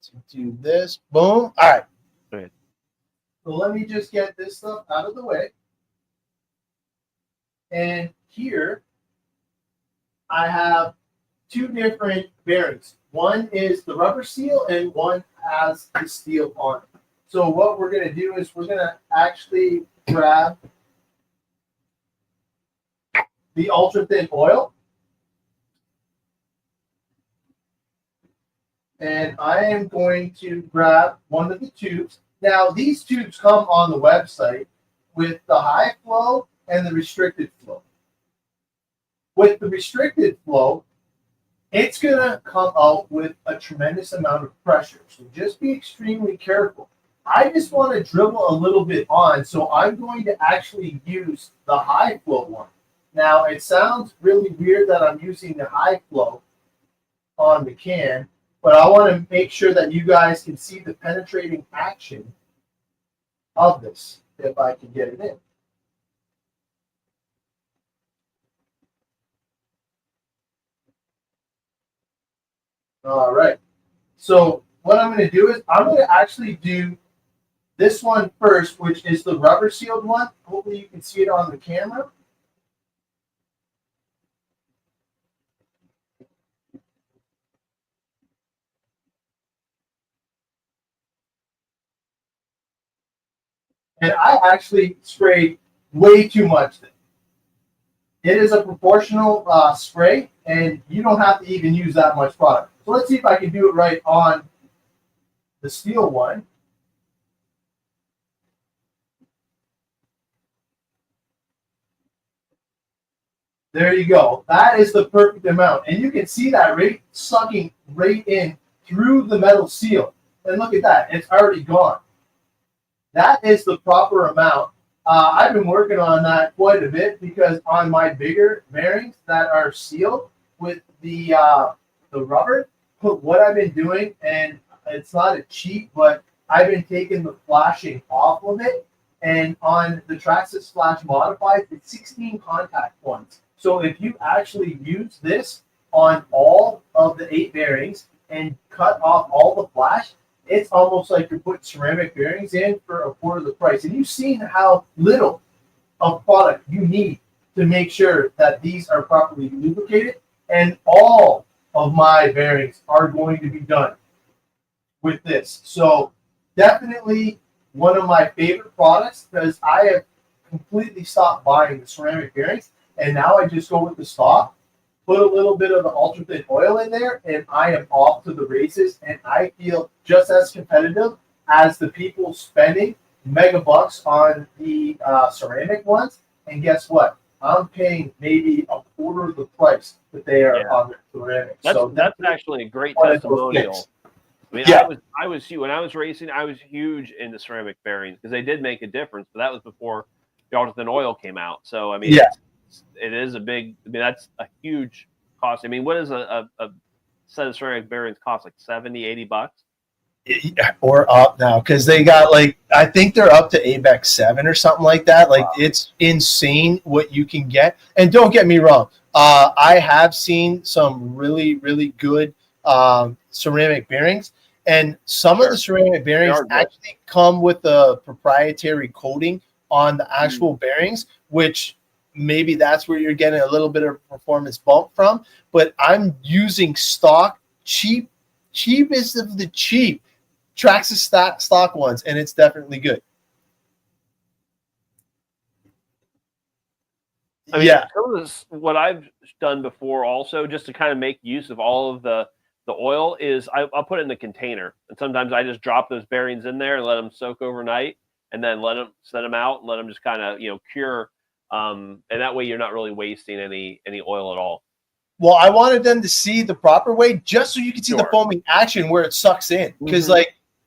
to do this. Boom. All right. Great. So let me just get this stuff out of the way. And here I have two different bearings. One is the rubber seal, and one has the steel on it. So what we're going to do is we're going to actually grab the ultra thin oil, and I am going to grab one of the tubes. Now these tubes come on the website with the high flow and the restricted flow. With the restricted flow, it's going to come out with a tremendous amount of pressure. So just be extremely careful. I just want to dribble a little bit on, so I'm going to actually use the high flow one. Now, it sounds really weird that I'm using the high flow on the can, but I want to make sure that you guys can see the penetrating action of this, if I can get it in. All right. So what I'm going to do is I'm going to actually do this one first, which is the rubber sealed one. Hopefully you can see it on the camera. And I actually sprayed way too much. It is a proportional spray, and you don't have to even use that much product. So let's see if I can do it right on the steel one. There you go. That is the perfect amount. And you can see that rate sucking right in through the metal seal. And look at that. It's already gone. That is the proper amount. I've been working on that quite a bit because on my bigger bearings that are sealed with the rubber, what I've been doing, and it's not a cheat, but I've been taking the flashing off of it. And on the Traxxas Flash Modified, it's 16 contact points. So if you actually use this on all of the 8 bearings and cut off all the flash, it's almost like you're putting ceramic bearings in for a quarter of the price. And you've seen how little of product you need to make sure that these are properly lubricated. And all of my bearings are going to be done with this. So definitely one of my favorite products, because I have completely stopped buying the ceramic bearings. And now I just go with the stock, put a little bit of the ultra thin oil in there, and I am off to the races. And I feel just as competitive as the people spending mega bucks on the ceramic ones. And guess what? I'm paying maybe a quarter of the price that they are on the ceramic. That's actually a great testimonial. I mean, I was when I was racing, I was huge into ceramic bearings because they did make a difference. But that was before the ultra thin oil came out. So I mean, it is a big. I mean, that's a huge cost. I mean, what does a set of ceramic bearings cost? Like $70-$80? Or up now, because they got I think they're up to ABEX 7 or something like that. Wow. It's insane what you can get. And don't get me wrong, I have seen some really, really good ceramic bearings, and some of the ceramic bearings actually come with a proprietary coating on the actual bearings, which maybe that's where you're getting a little bit of performance bump from. But I'm using stock, cheapest of the cheap Traxxas stock ones, and it's definitely good. I mean, some of this, what I've done before also, just to kind of make use of all of the oil, is I'll put it in the container. And sometimes I just drop those bearings in there and let them soak overnight, and then set them out and let them just kind of, cure. And that way you're not really wasting any oil at all. Well, I wanted them to see the proper way just so you can see the foaming action where it sucks in. Because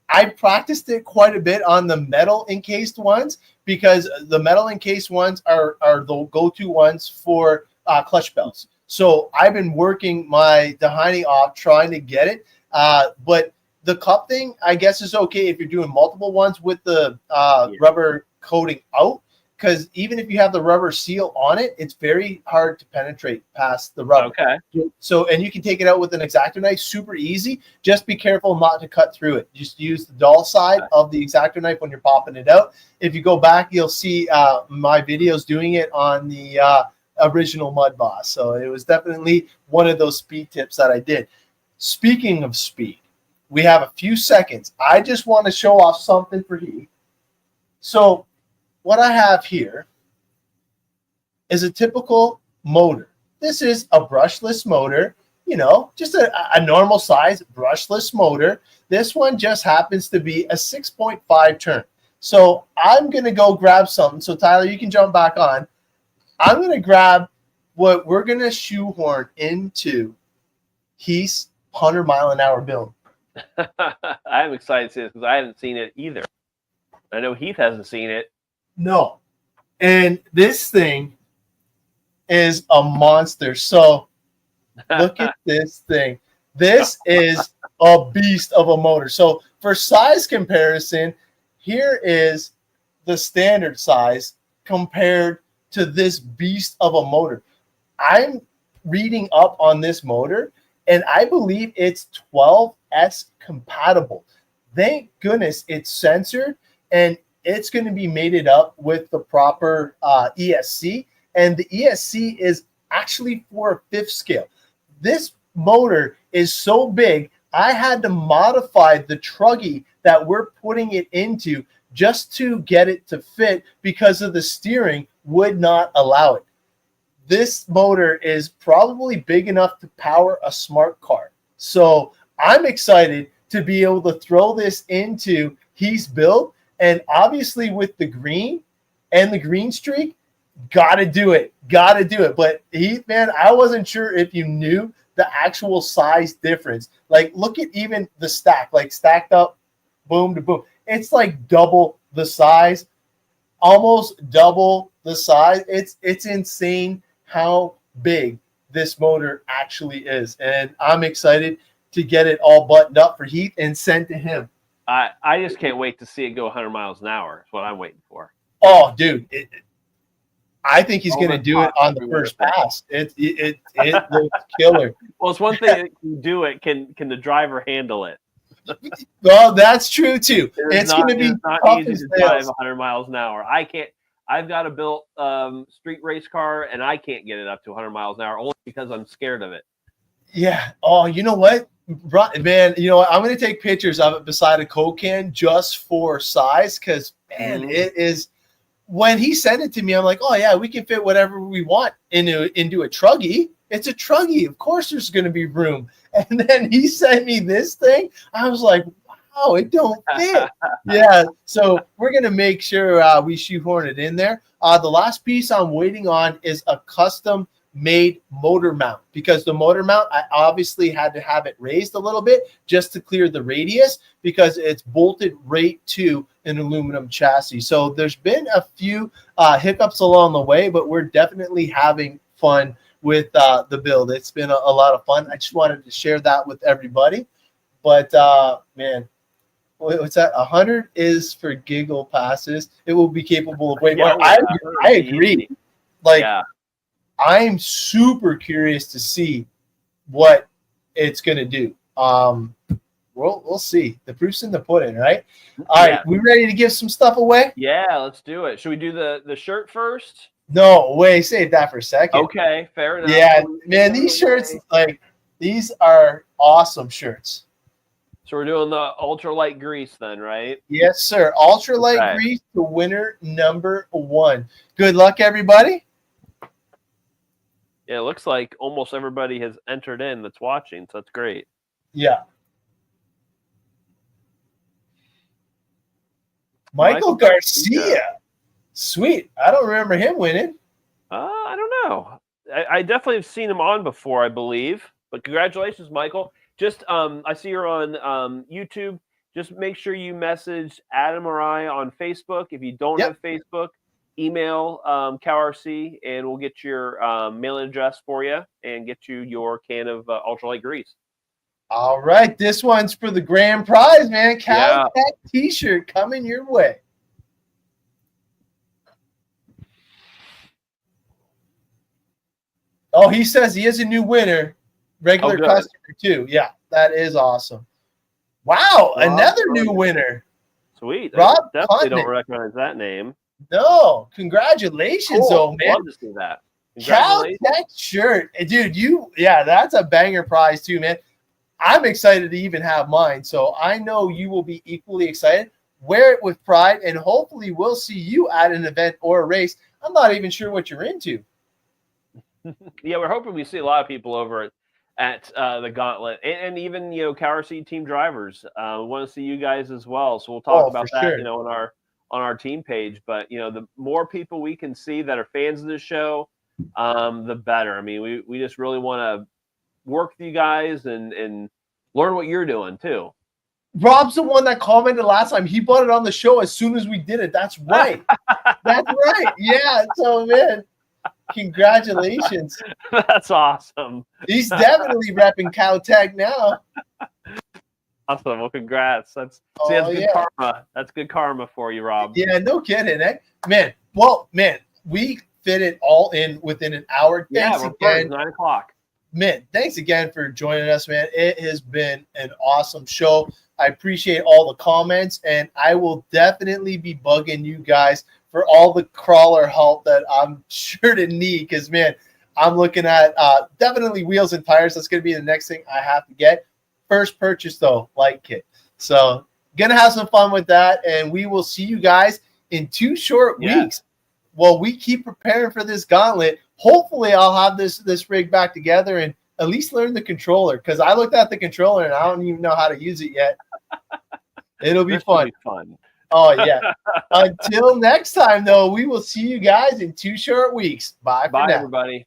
I practiced it quite a bit on the metal encased ones, because the metal encased ones are the go-to ones for clutch belts. So I've been working my Dahini off trying to get it. But the cup thing, I guess, is okay if you're doing multiple ones with the rubber coating out. Because even if you have the rubber seal on it, it's very hard to penetrate past the rubber. Okay. So, and you can take it out with an X-Acto knife, super easy. Just be careful not to cut through it. Just use the dull side of the X-Acto knife when you're popping it out. If you go back, you'll see my videos doing it on the original Mud Boss. So it was definitely one of those speed tips that I did. Speaking of speed, we have a few seconds. I just want to show off something for you. So what I have here is a typical motor. This is a brushless motor, just a normal size brushless motor. This one just happens to be a 6.5 turn. So I'm going to go grab something. So Tyler, you can jump back on. I'm going to grab what we're going to shoehorn into Heath's 100-mile-an-hour build. I'm excited to see this because I haven't seen it either. I know Heath hasn't seen it. No. And this thing is a monster. So look at this thing. This is a beast of a motor. So for size comparison, here is the standard size compared to this beast of a motor. I'm reading up on this motor, and I believe it's 12S compatible. Thank goodness it's censored, and it's going to be mated up with the proper ESC, and the ESC is actually for a 5th scale. This motor is so big, I had to modify the truggy that we're putting it into just to get it to fit because of the steering would not allow it. this motor is probably big enough to power a smart car. So I'm excited to be able to throw this into Heath's build. And obviously with the green and the green streak, got to do it. But Heath, man, I wasn't sure if you knew the actual size difference. Like, look at even the stack, like stacked up, boom to boom. It's like double the size, almost double the size. It's insane how big this motor actually is. And I'm excited to get it all buttoned up for Heath and sent to him. I just can't wait to see it go 100 miles an hour. That's what I'm waiting for. Oh, dude. I think he's going to do it on the first pass. It looks killer. Well, it's one thing that can do it. Can the driver handle it? Well, that's true too. It's going to be not easy to drive 100 miles an hour. I can't. I've got a built street race car, and I can't get it up to 100 miles an hour only because I'm scared of it. Yeah. Oh, you know what, man? You know what? I'm going to take pictures of it beside a Coke can just for size, because man, it is. When he sent it to me, I'm like, oh yeah, we can fit whatever we want into a truggy. It's a truggy. Of course there's going to be room. And then he sent me this thing. I was like, wow, it don't fit. Yeah. So we're going to make sure we shoehorn it in there. The last piece I'm waiting on is a custom made motor mount, because the motor mount, I obviously had to have it raised a little bit just to clear the radius, because it's bolted right to an aluminum chassis. So there's been a few hiccups along the way, but we're definitely having fun with the build. It's been a lot of fun. I just wanted to share that with everybody. But man, what's that? 100 is for giggle passes. It will be capable of way more. I agree. Like, yeah. I'm super curious to see what it's going to do. We'll see. The proof's in the pudding, right? All right, we ready to give some stuff away? Yeah, let's do it. Should we do the shirt first? No, wait, save that for a second. Okay, fair enough. Yeah, man, these shirts, like, these are awesome shirts. So we're doing the ultralight grease then, right? Yes, sir. Ultralight grease to winner number 1. Good luck, everybody. Yeah, it looks like almost everybody has entered in that's watching, so that's great. Yeah. Michael Garcia. Sweet. I don't remember him winning. I don't know. I definitely have seen him on before, I believe. But congratulations, Michael. Just I see you're on YouTube. Just make sure you message Adam or I on Facebook. If you don't have Facebook, email Cowrc, and we'll get your mailing address for you and get you your can of ultralight grease. All right, this one's for the grand prize, man. Cowtech T-shirt coming your way. Oh, he says he is a new winner, regular customer too. Yeah, that is awesome. Wow, another new winner. Sweet. Rob definitely don't recognize that name. No, congratulations, man. Love to see that. Cowtech shirt, dude. That's a banger prize too, man. I'm excited to even have mine, so I know you will be equally excited. Wear it with pride, and hopefully we'll see you at an event or a race. I'm not even sure what you're into. Yeah, we're hoping we see a lot of people over at the Gauntlet, and even Cowrc team drivers. We want to see you guys as well, so we'll talk about that, on our team page. But the more people we can see that are fans of the show, the better. I mean, we just really want to work with you guys and learn what you're doing too. Rob's the one that commented last time. He bought it on the show as soon as we did it. That's right. That's right. Yeah. So, man, congratulations. That's awesome. He's definitely repping Cowtech now. Awesome. Well, congrats. That's good karma. That's good karma for you, Rob. Yeah, no kidding, eh? Man. Well, man, we fit it all in within an hour. Thanks again. 9 o'clock. Man, thanks again for joining us, man. It has been an awesome show. I appreciate all the comments, and I will definitely be bugging you guys for all the crawler help that I'm sure to need, because, man, I'm looking at definitely wheels and tires. That's going to be the next thing I have to get. First purchase, though, light kit. So going to have some fun with that, and we will see you guys in 2 short weeks while we keep preparing for this gauntlet, hopefully I'll have this rig back together and at least learn the controller, because I looked at the controller and I don't even know how to use it yet. It'll be fun. Oh, yeah. Until next time, though, we will see you guys in 2 short weeks. Bye for now. Everybody.